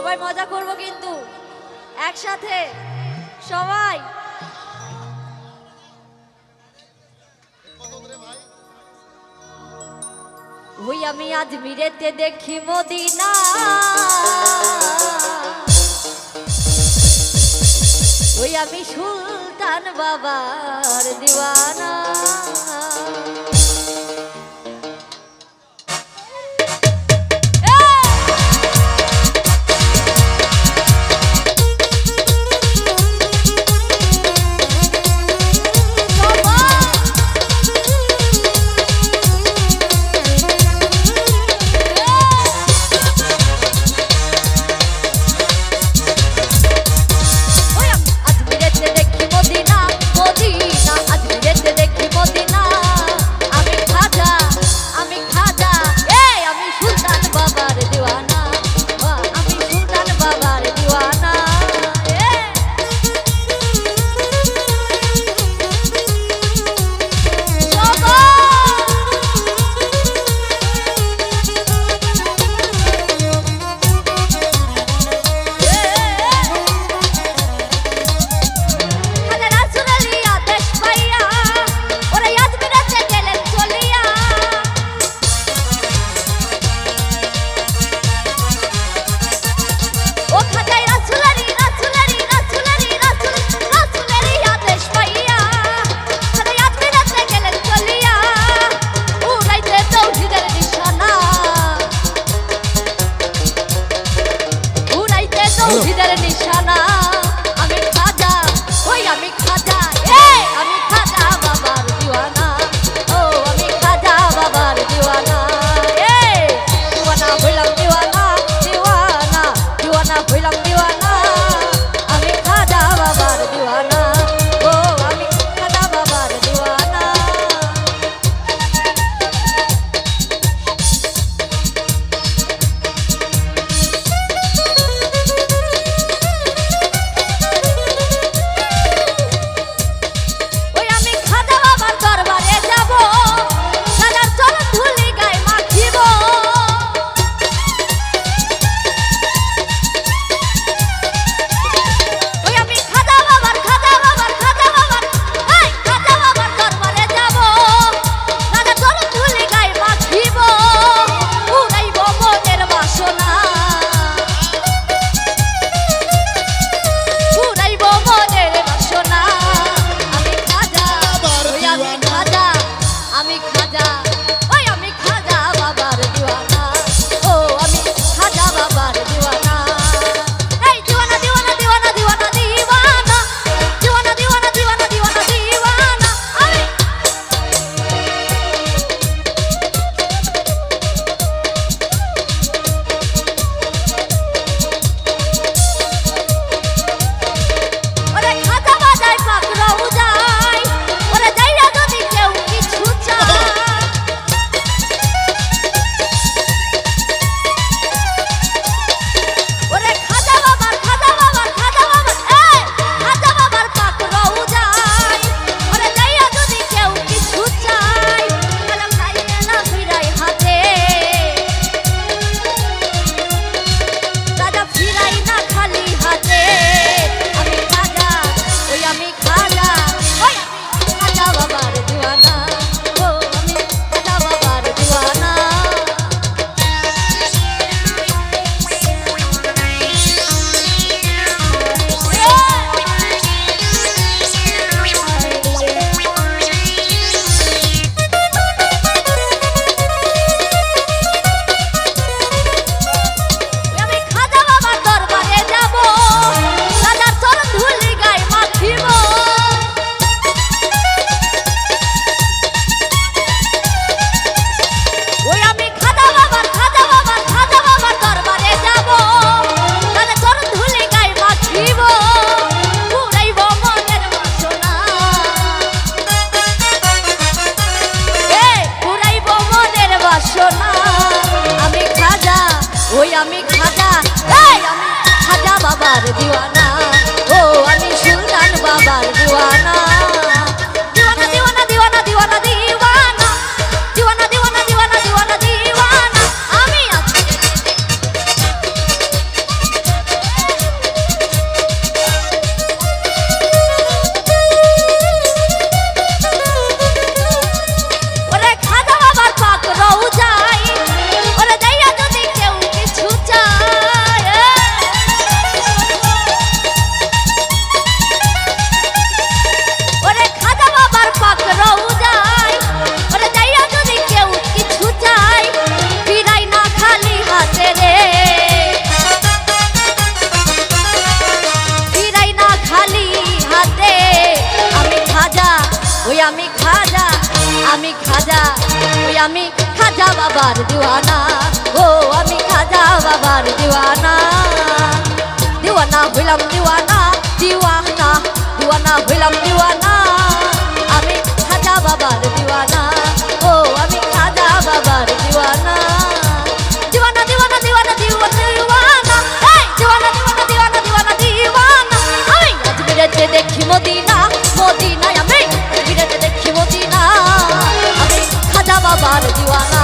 সবাই মজা করব কিন্তু একসাথে সবাই। ওই আমি আজমিরেতে দেখি মদিনা, ওই আমি সুলতান বাবার দিওয়ানা। নিশানা আমি খাজা, ওই আমি খাজা, আমি খাজা বাবার দিওয়ানা, ও আমি খাজা বাবার দিওয়ানা, দিওয়ানা হইলাম দিওয়ানা, দিওয়ানা দিওয়ানা হইলাম দিওয়ানা, আমি খাজা বাবার দিওয়ানা, ও আমি খাজা বাবার দিওয়ানা। ওই আমি খাজা, আমি খাজা বাবার দিওয়ানা, ও আমি সুলতান বাবার দিওয়ানা, দিওয়ানা দিওয়ানা দিওয়ানা দিওয়ানা দিওয়ানা দিওয়ানা দিওয়ানা দিওয়ানা দিওয়ানা দিওয়ানা আমি বাবার দিওয়ানা ও আমি খাজা বাবার দিওয়ানা দিওয়ানা হইলাম দিওয়ানা দিওয়ানা দিওয়ানা হইলাম দিওয়ানা আমি খাজা বাবার দিওয়ানা ও আমি খাজা বাবার দিওয়ানা দিওয়ানা দিওয়ানা দিওয়ানা দিওয়ানা দিওয়ানা এই দিওয়ানা দিওয়ানা দিওয়ানা দিওয়ানা দিওয়ানা আমি আজমিরেতে দেখি মদিনা মদিনা আমি আজমিরেতে দেখি মদিনা আমি খাজা বাবার দিওয়ানা